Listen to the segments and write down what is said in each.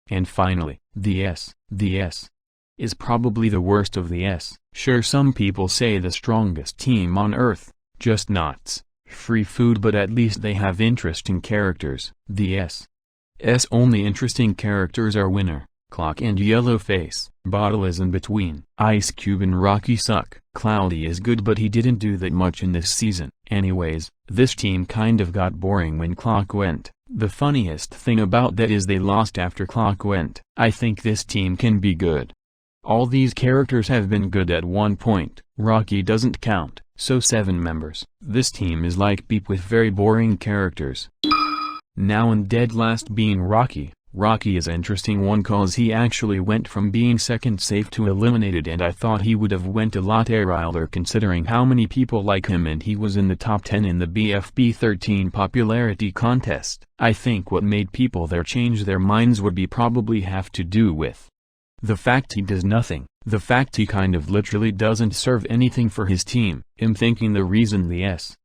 And finally, the S. The S is probably the worst of the S. Sure, some people say the strongest team on earth, just nuts, free food, but at least they have interesting characters. The S only interesting characters are Winner, Clock and Yellowface. Bottle is in between. Ice Cube and Rocky suck. Cloudy is good, but he didn't do that much in this season. Anyways, this team kind of got boring when Clock went. The funniest thing about that is they lost after Clock went. I think this team can be good. All these characters have been good at one point. Rocky doesn't count, so 7 members. This team is like Beep with very boring characters. Now in dead last being Rocky. Rocky is an interesting one cause he actually went from being second safe to eliminated, and I thought he would have went a lot earlier considering how many people like him, and he was in the top 10 in the BFB 13 popularity contest. I think what made people there change their minds would be probably have to do with the fact he does nothing, the fact he kind of literally doesn't serve anything for his team. I'm thinking the reason the S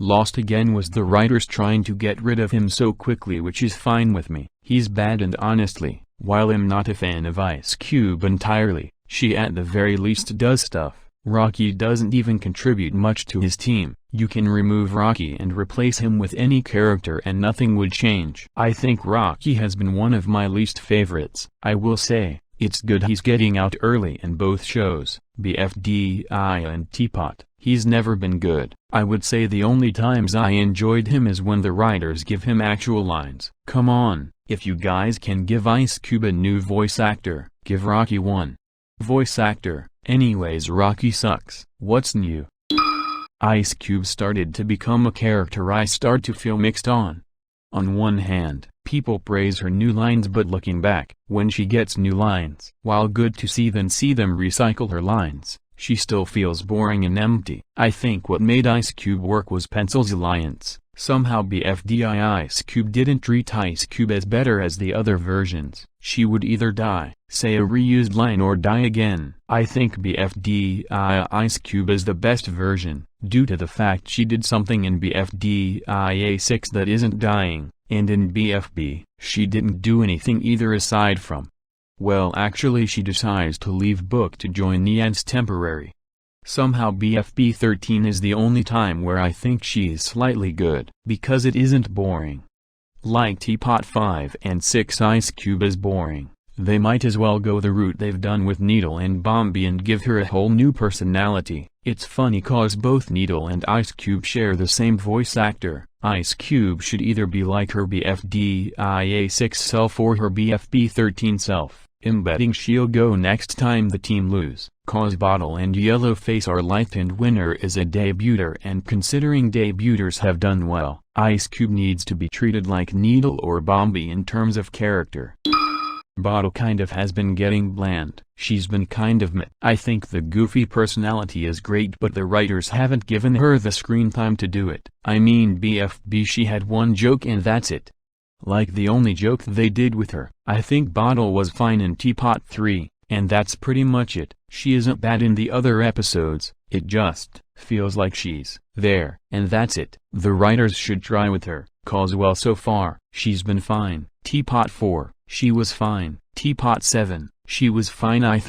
lost again was the writers trying to get rid of him so quickly, which is fine with me. He's bad, and honestly, while I'm not a fan of Ice Cube entirely, she at the very least does stuff. Rocky doesn't even contribute much to his team. You can remove Rocky and replace him with any character and nothing would change. I think Rocky has been one of my least favorites. I will say, it's good he's getting out early in both shows, BFDI and Teapot. He's never been good. I would say the only times I enjoyed him is when the writers give him actual lines. Come on, if you guys can give Ice Cube a new voice actor, give Rocky one voice actor. Anyways, Rocky sucks. What's new? Ice Cube started to become a character I start to feel mixed on. On one hand, people praise her new lines, but looking back, when she gets new lines, while good to see them recycle her lines, she still feels boring and empty. I think what made Ice Cube work was Pencil's alliance. Somehow BFDI Ice Cube didn't treat Ice Cube as better as the other versions. She would either die, say a reused line, or die again. I think BFDI Ice Cube is the best version, due to the fact she did something in BFDI 6 that isn't dying, and in BFB, she didn't do anything either aside from, well, actually she decides to leave book to join Nian's temporary. Somehow BFB 13 is the only time where I think she is slightly good, because it isn't boring. Like Teapot 5 and 6, Ice Cube is boring. They might as well go the route they've done with Needle and Bombi and give her a whole new personality. It's funny cause both Needle and Ice Cube share the same voice actor. Ice Cube should either be like her BFDI 6 self or her BFB 13 self. I'm betting she'll go next time the team lose, cause Bottle and Yellowface are liked and Winner is a debuter, and considering debuters have done well, Ice Cube needs to be treated like Needle or Bombi in terms of character. Bottle kind of has been getting bland. She's been kind of meh. I think the goofy personality is great, but the writers haven't given her the screen time to do it. I mean, BFB she had one joke and that's it. Like the only joke they did with her. I think Bottle was fine in Teapot 3, and that's pretty much it. She isn't bad in the other episodes, it just feels like she's there, and that's it. The writers should try with her, cause well so far, she's been fine. Teapot 4, she was fine. Teapot 7, she was fine. I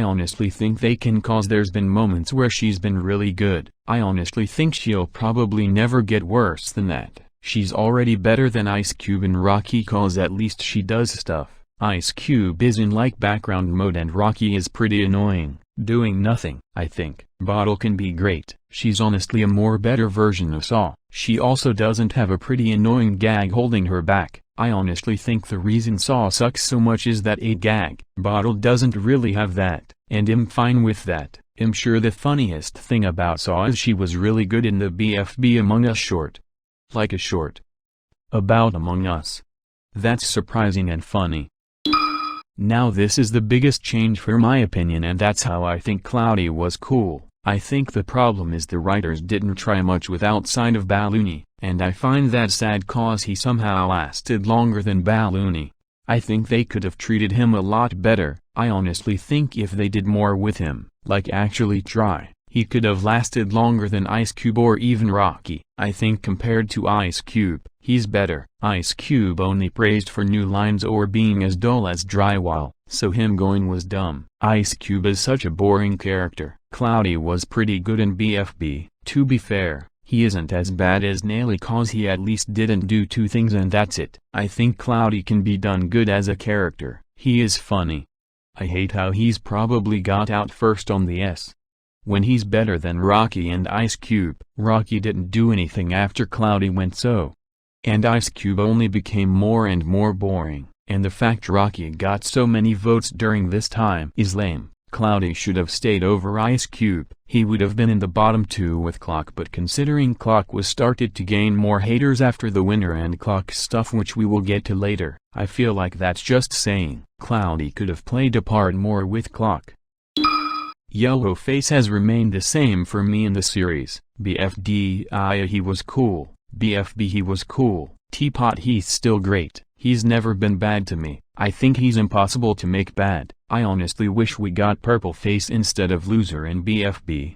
honestly think they can, cause there's been moments where she's been really good. I honestly think she'll probably never get worse than that. She's already better than Ice Cube and Rocky cause at least she does stuff. Ice Cube is in like background mode and Rocky is pretty annoying, doing nothing. I think Bottle can be great. She's honestly a more better version of Saw. She also doesn't have a pretty annoying gag holding her back. I honestly think the reason Saw sucks so much is that a gag. Bottle doesn't really have that, and I'm fine with that. I'm sure the funniest thing about Saw is she was really good in the BFB Among Us short. Like a short about Among Us. That's surprising and funny. Now this is the biggest change for my opinion, and that's how I think Cloudy was cool. I think the problem is the writers didn't try much with outside of Balloony, and I find that sad cause he somehow lasted longer than Balloony. I think they could have treated him a lot better. I honestly think if they did more with him, like actually try, He could have lasted longer than Ice Cube or even Rocky. I think compared to Ice Cube, he's better. Ice Cube only praised for new lines or being as dull as drywall, so him going was dumb. Ice Cube is such a boring character. Cloudy was pretty good in BFB. To be fair, he isn't as bad as Nelly cause he at least didn't do two things and that's it. I think Cloudy can be done good as a character. He is funny. I hate how he's probably got out first on the S. When he's better than Rocky and Ice Cube. Rocky didn't do anything after Cloudy went so. And Ice Cube only became more and more boring. And the fact Rocky got so many votes during this time is lame. Cloudy should have stayed over Ice Cube. He would have been in the bottom two with Clock, but considering Clock was started to gain more haters after the Winner and Clock stuff which we will get to later, I feel like that's just saying. Cloudy could have played a part more with Clock. Yellowface has remained the same for me in the series. BFD he was cool. BFB he was cool. Teapot he's still great. He's never been bad to me. I think he's impossible to make bad. I honestly wish we got Purple Face instead of Loser in BFB.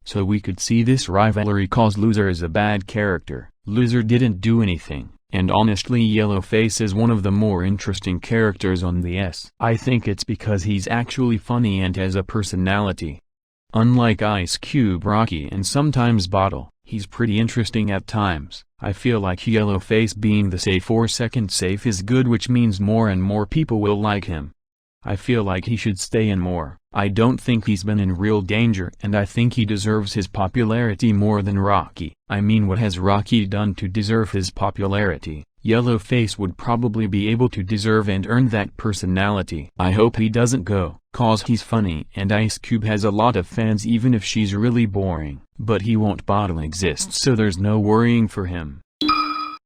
So we could see this rivalry cause Loser is a bad character. Loser didn't do anything. And honestly Yellowface is one of the more interesting characters on the S. I think it's because he's actually funny and has a personality. Unlike Ice Cube, Rocky and sometimes Bottle, he's pretty interesting at times. I feel like Yellowface being the safe or second safe is good, which means more and more people will like him. I feel like he should stay in more. I don't think he's been in real danger and I think he deserves his popularity more than Rocky. I mean, what has Rocky done to deserve his popularity? Yellowface would probably be able to deserve and earn that personality. I hope he doesn't go, cause he's funny and Ice Cube has a lot of fans even if she's really boring. But he won't. Bottle exists so there's no worrying for him.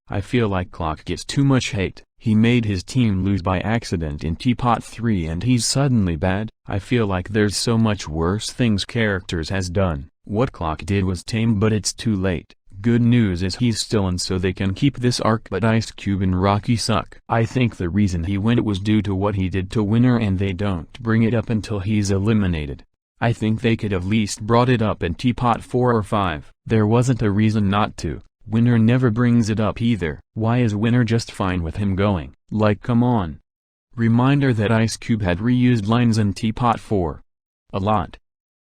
I feel like Clock gets too much hate. He made his team lose by accident in Teapot 3 and he's suddenly bad. I feel like there's so much worse things characters has done. What Clock did was tame, but it's too late. Good news is he's still in so they can keep this arc, but Ice Cube and Rocky suck. I think the reason he went was due to what he did to Winner and they don't bring it up until he's eliminated. I think they could have at least brought it up in Teapot 4 or 5. There wasn't a reason not to. Winner never brings it up either. Why is Winner just fine with him going? Like, come on. Reminder that Ice Cube had reused lines in Teapot 4. A lot.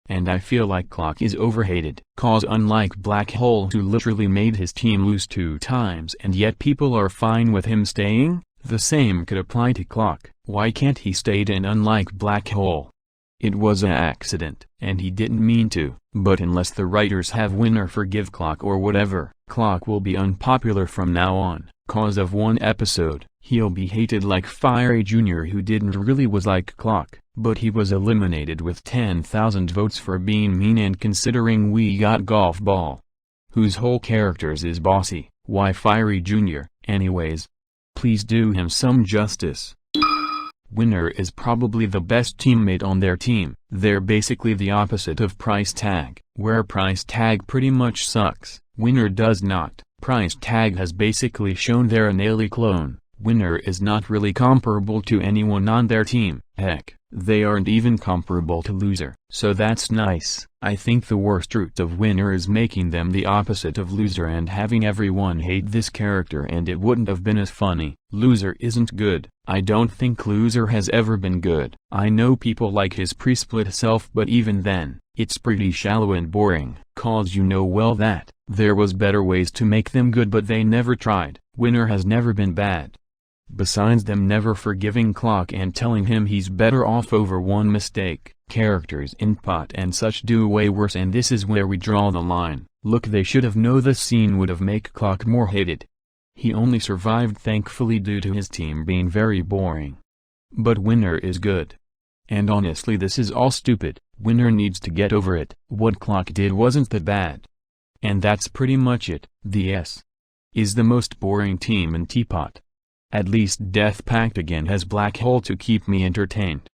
And I feel like Clock is overhated. Cause unlike Black Hole, who literally made his team lose 2 times and yet people are fine with him staying, the same could apply to Clock. Why can't he stay? And unlike Black Hole, it was an accident, and he didn't mean to. But unless the writers have Winner forgive Clock or whatever, Clock will be unpopular from now on. Cause of one episode, he'll be hated like Fiery Jr., who didn't really was like Clock, but he was eliminated with 10,000 votes for being mean. And considering we got Golf Ball, whose whole characters is bossy, why Fiery Jr.? Anyways, please do him some justice. Winner is probably the best teammate on their team. They're basically the opposite of Price Tag, where Price Tag pretty much sucks. Winner does not. Price Tag has basically shown they're an Nelly clone. Winner is not really comparable to anyone on their team. Heck, they aren't even comparable to Loser. So that's nice. I think the worst root of Winner is making them the opposite of Loser and having everyone hate this character, and it wouldn't have been as funny. Loser isn't good. I don't think Loser has ever been good. I know people like his pre-split self, but even then, it's pretty shallow and boring. Cause you know well that there was better ways to make them good, but they never tried. Winner has never been bad. Besides them never forgiving Clock and telling him he's better off over one mistake, characters in Pot and such do way worse, and this is where we draw the line. Look, they should have known this scene would have make Clock more hated. He only survived thankfully due to his team being very boring. But Winner is good. And honestly, this is all stupid. Winner needs to get over it. What Clock did wasn't that bad. And that's pretty much it. The S is the most boring team in Teapot. At least Death Pact again has Black Hole to keep me entertained.